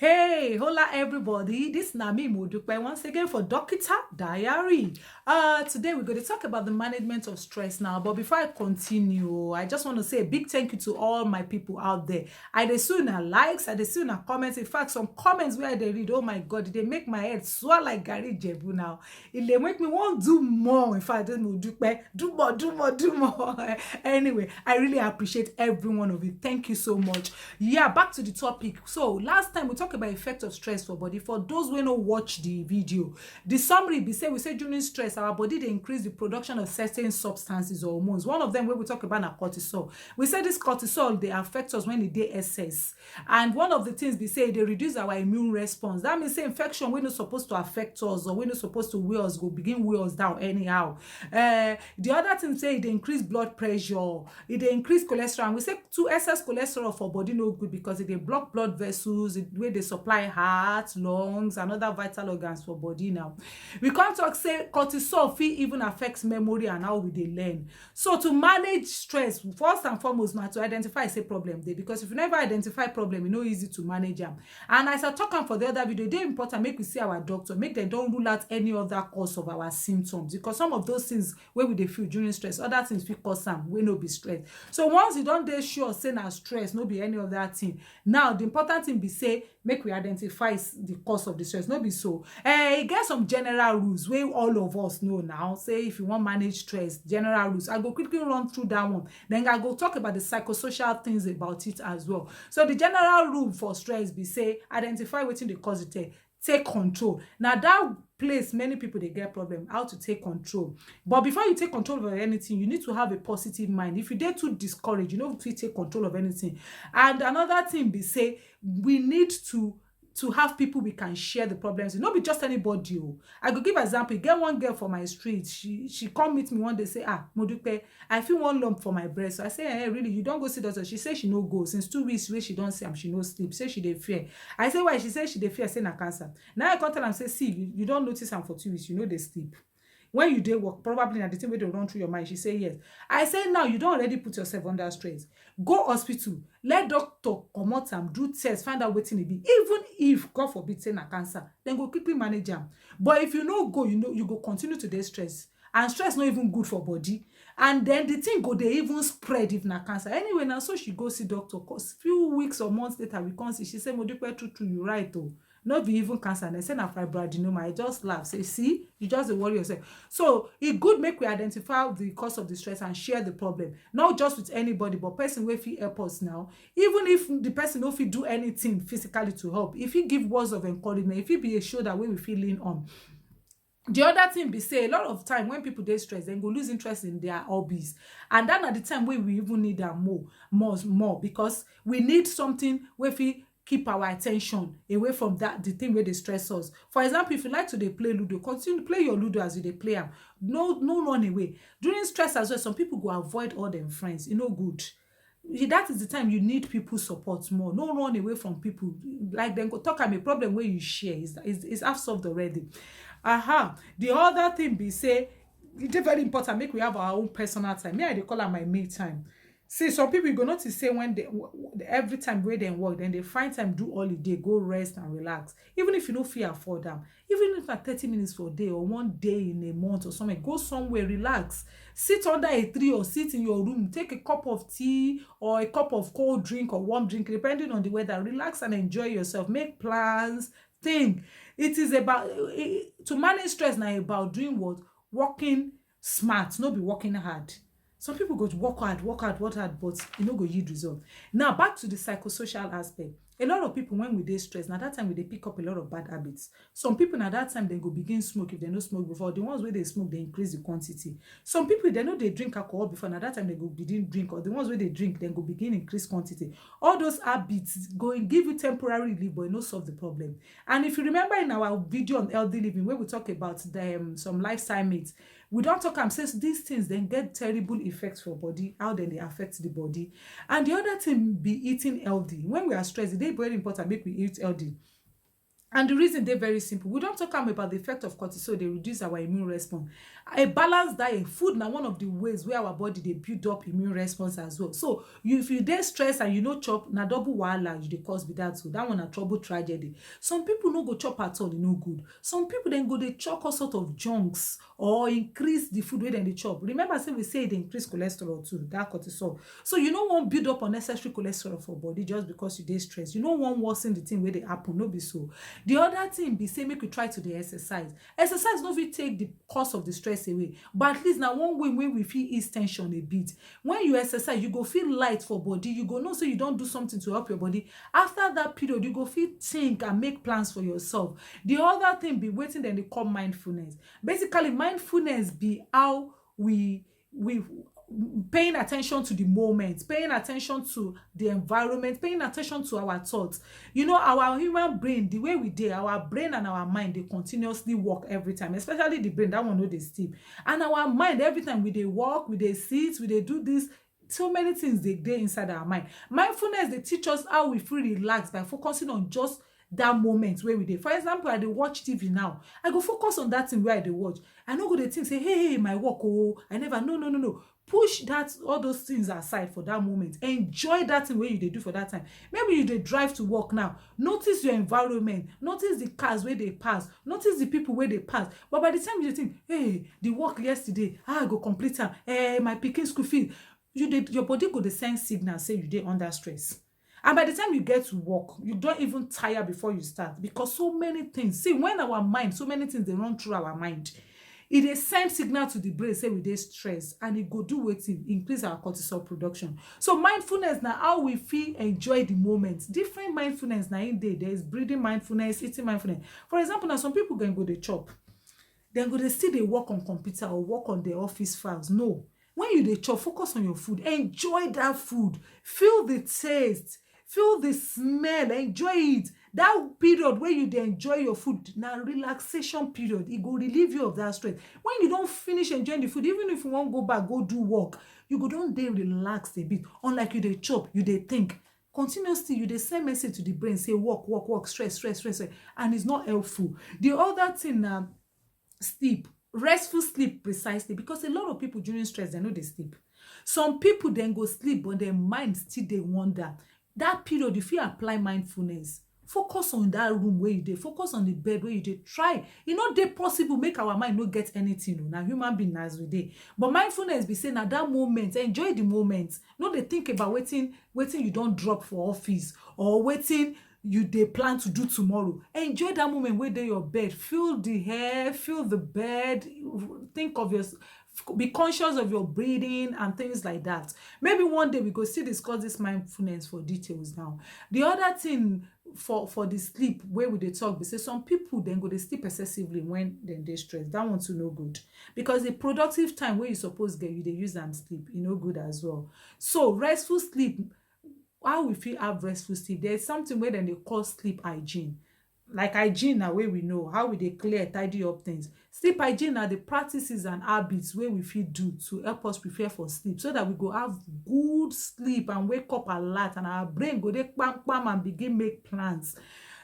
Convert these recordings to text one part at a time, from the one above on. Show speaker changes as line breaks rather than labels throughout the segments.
Hey, hola everybody. This is Nami Modupe once again for Dokita Diary. Today we're going to talk about the management of stress now. But before I continue, I just want to say a big thank you to all my people out there. I dey see una likes, I dey see una comments. In fact, some comments where they read, oh my God, they make my head swell like Gary Jebu now. It dey make me want to do more. In fact, Modupe, do more, do more, do more. Anyway, I really appreciate every one of you. Thank you so much. Yeah, back to the topic. So last time we talked about effect of stress for body. For those who no watch the video, the summary be say we say during stress our body dey increase the production of certain substances or hormones. One of them wey we talk about na cortisol. We say this cortisol dey affect us when e dey excess, and one of the things be say e dey reduce our immune response. That means say infection wey no supposed to affect us or wey no supposed to weigh us go begin weigh us down anyhow. The other thing say e dey increase blood pressure, e dey increase cholesterol. And we say too excess cholesterol for body no good because e dey block blood vessels wey dey supply heart, lungs and other vital organs for body. Now we come talk say cortisol fit even affect memory and how we dey learn. So to manage stress, first and foremost na to identify say problem dey, because if you never identify problem, e no easy to manage am. And as I talk am for the other video, e dey important make we see our doctor, make dem don rule out any other cause of our symptoms, because some of those things wey we dey feel during stress, other things fit cause am wey no be stress. So once you don dey sure say na stress, no be any other thing, now the important thing be say make we identify the cause of the stress. No be so e get some general rules wey all of us know now. Say if you wan manage stress, general rules, I go quickly run through that one, then I go talk about the psychosocial things about it as well. So the general rule for stress be say identify wetin dey cause it, take control. Now that place many people dey get problem, how to take control. But before you take control of anything, you need to have a positive mind. If you dey too discouraged, you no fit take control of anything. And another thing be say we need to have people we can share the problems with. No be just anybody. I go give example. Get one girl for my street, she come meet me one day, say, Modupe, I feel one lump for my breast. So I say, hey, really, you don't go see doctor? She say she no go since 2 weeks wey she don see am, she no sleep, say she dey fear. I say, why? She say she dey fear say na cancer. Now I come tell am say, see, you don't notice am for 2 weeks, you know dey sleep. When you dey work, probably na the thing wey dey run through your mind. She say yes. I say now you don already put yourself under stress. Go hospital, let doctor comot am, do test, find out wetin e be. Even if God forbid say na cancer, dem go quickly manage am. But if you no go, you go continue to dey stress, and stress no even good for body. And then the thing go dey even spread if na cancer. Anyway, na so she go see doctor. Cause few weeks or months later we come see, she say, Modupe, true you right o. No be even cancer. They say na fibroadenoma. I just laugh. Say, see, you just dey worry yourself. So e good make we identify the cause of the stress and share the problem, not just with anybody, but person wey fit help us now. Even if the person no fit do anything physically to help, if he give words of encouragement, if he be a shoulder wey we fit lean on. The other thing be say a lot of time when people dey stressed, dem go lose interest in their hobbies, and that na the time wey we even need am more, because we need something wey fit keep our attention away from that the thing wey dey stress us. For example, if you like to dey play ludo, continue play your ludo as you dey play am. No run away. During stress as well, some people go avoid all dem friends. E no good. That is the time you need people support more. No run away from people. Like dem go talk am, a problem wey you share is half solved already. The other thing be say e dey very important make we have our own personal time. Me, I dey call am my me time. See, some people you go notice say when they every time wey dem work, then they find time do holiday, go rest and relax. Even if you no fit afford am, even if na 30 minutes for a day or one day in a month or something, go somewhere, relax, sit under a tree or sit in your room, take a cup of tea or a cup of cold drink or warm drink, depending on the weather. Relax and enjoy yourself. Make plans. Think. It is about to manage stress. Now about doing what? Working smart, no be working hard. Some people go to work hard, but e no go yield result. Now back to the psychosocial aspect. A lot of people, when we dey stressed, na that time we dey pick up a lot of bad habits. Some people na that time they go begin smoke if they no smoke before. The ones where they smoke, they increase the quantity. Some people, they know they drink alcohol before, na that time they go begin drink, or the ones where they drink, they go begin increase quantity. All those habits go and give you temporary relief, but e no solve the problem. And if you remember in our video on healthy living, where we talk about the some lifestyle mates, we don't talk am says these things then get terrible effects for body, how then they affect the body. And the other thing be eating healthy. When we are stressed, it is very important make we eat healthy. And the reason they're very simple. We don't talk about the effect of cortisol. They reduce our immune response. A balanced diet, food now one of the ways where our body they build up immune response as well. So if you dey stress and you no chop, na double wahala you dey cause be that. So that one a trouble tragedy. Some people no go chop at all, no good. Some people then go they chop all sort of junks or increase the food where they chop. Remember, say we say they increase cholesterol too, that cortisol. So you no want build up unnecessary cholesterol for body just because you dey stress. You no want worsen the thing where they happen. No be so. The other thing be say make you try to dey exercise. Exercise no fit take the cause of the stress away, but at least na one way wey we fit ease ten sion a bit. When you exercise, you go feel light for body. You go know say you don do something to help your body. After that period, you go fit think and make plans for yourself. The other thing be wetin dem dey call mindfulness. Basically, mindfulness be how we paying attention to the moment, paying attention to the environment, paying attention to our thoughts. You know, our human brain, the way we dey, our brain and our mind, they continuously work every time, especially the brain, that one no dey sleep. And our mind, every time we dey walk, we dey sit, we dey do this, so many things they dey inside our mind. Mindfulness, they teach us how we feel relaxed by focusing on just that moment where we dey. For example, I dey watch TV now. I go focus on that thing where I dey watch. I no go dey think say, hey, my work, oh, I never, no. Push that all those things aside for that moment. Enjoy that thing where you dey do for that time. Maybe you dey drive to work now. Notice your environment. Notice the cars where they pass. Notice the people where they pass. But by the time you dey think, hey, the work yesterday, I go complete am. My pikin school fee. Your body go dey send signal say you dey under stress. And by the time you get to work, you don't even tire before you start, because so many things. See, when our mind, so many things they run through our mind. It dey send signal to the brain say we dey stress, and it go do wetin? Increase our cortisol production. So mindfulness na how we fit enjoy the moment. Different mindfulness na in dey. There is breathing mindfulness, eating mindfulness. For example, now some people can go dey chop, then go dey still dey work on computer or work on their office files. No, when you dey chop, focus on your food. Enjoy that food. Feel the taste. Feel the smell. Enjoy it. That period where you dey enjoy your food, na relaxation period. It go relieve you of that stress. When you don't finish enjoying the food, even if you wan go back, go do work, you go don dey relaxed a bit. Unlike you dey chop, you dey think continuously, you dey send message to the brain say work, stress, and it's not helpful. The other thing na sleep. Restful sleep, precisely, because a lot of people during stress, they no dey sleep. Some people then go sleep, but their mind still dey wander. That period, if you apply mindfulness, focus on that room where you dey, focus on the bed where you dey. Try, e no dey possible make our mind no get anything. Na human being as we dey, but mindfulness be saying at that moment, enjoy the moment. No dey think about wetin you don drop for office or wetin you dey plan to do tomorrow. Enjoy that moment where dey your bed. Feel the hair, feel the bed. Think of your, be conscious of your breathing and things like that. Maybe one day we go still discuss this mindfulness for details now. The other thing for the sleep where we dey talk, we say some people then go they sleep excessively when then they stress. That one too no good, because the productive time where you suppose get, you they use and sleep, you no good as well. So restful sleep, how we feel have restful sleep, there's something where then they call sleep hygiene. Like hygiene na wey we know how we dey clear, tidy up things. Sleep hygiene are the practices and habits wey we fit do to help us prepare for sleep, so that we go have good sleep and wake up alert, and our brain go dey kpam and begin make plans.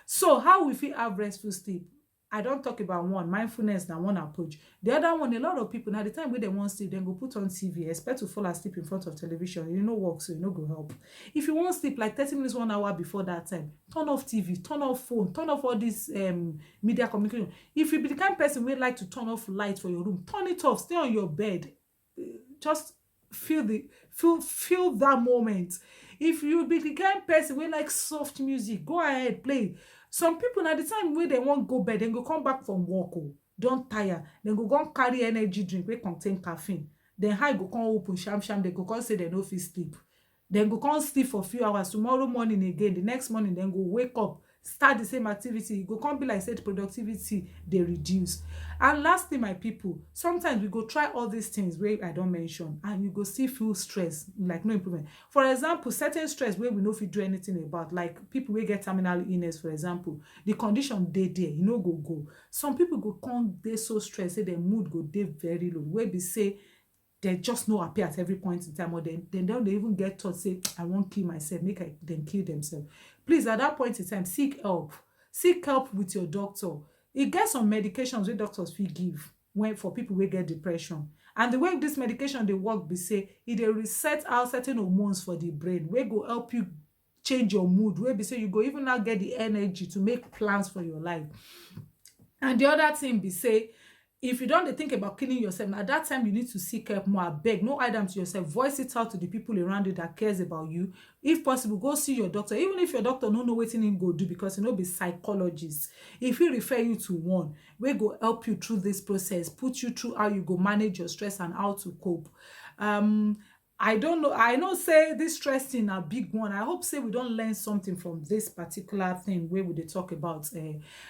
So how we fit have restful sleep? I don't talk about one. Mindfulness na one approach. The other one, a lot of people now the time when they want sleep, then go put on TV, expect to fall asleep in front of television. You know work, so you no go help. If you want sleep like 30 minutes, 1 hour before that time, turn off TV, turn off phone, turn off all this media communication. If you be the kind of person who like to turn off light for your room, turn it off, stay on your bed. Just feel that moment. If you be the kind of person who like soft music, go ahead, play. Some people na the time wey they wan go bed, dem go come back from work, don tire, dem go come carry energy drink wey contain caffeine. Then eye go come open sham, dem go come say dem no fit sleep. Dem go come sleep for few hours. Tomorrow morning again, the next morning dem go wake up, start the same activity. E go come be like say the productivity dey reduce. And lastly, my people, sometimes we go try all these things wey I don mention, and you go still feel stress, like no improvement. For example, certain stress wey we no fit do anything about, like people wey get terminal illness, for example, the condition dey there, e no go. Some people go come dey so stressed say their mood go dey very low, wey be say they just no happy at every point in time, or they don't even get thought say I won't kill myself, make them kill themselves. Please, at that point in time, seek help. seek help with your doctor. E get some medications wey doctors fit give when for people wey get depression, and the way this medication dey work be say e dey reset how certain hormones for the brain wey go help you change your mood, wey be say you go even now get the energy to make plans for your life. And the other thing be say, if you don't think about killing yourself, at that time you need to seek help more. Abeg, no hide am to yourself. Voice it out to the people around you that cares about you. If possible, go see your doctor. Even if your doctor no know wetin him go do, because he no be psychologist, if he refer you to one wey go help you through this process, put you through how you go manage your stress and how to cope. I don't know. I know say this stress thing a big one. I hope say we don't learn something from this particular thing where we dey talk about.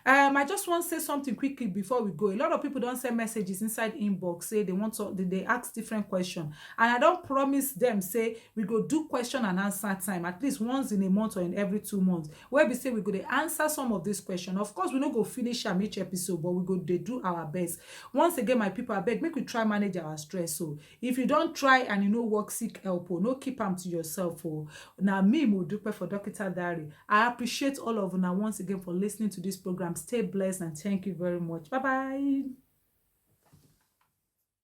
I just want to say something quickly before we go. A lot of people don't send messages inside inbox, say they want to, they ask different questions, and I don't promise them say we go do question and answer time at least once in a month or in every 2 months, where we say we go dey answer some of this question. Of course, we no go finish am each episode, but we go dey do our best. Once again, my people, I beg make we try manage our stress. So if you don't try and you know work, seek help. Oh, no keep am to yourself. Oh, now me Modupe for Dr. Diary. I appreciate all of you now once again for listening to this program. Stay blessed and thank you very much. Bye bye.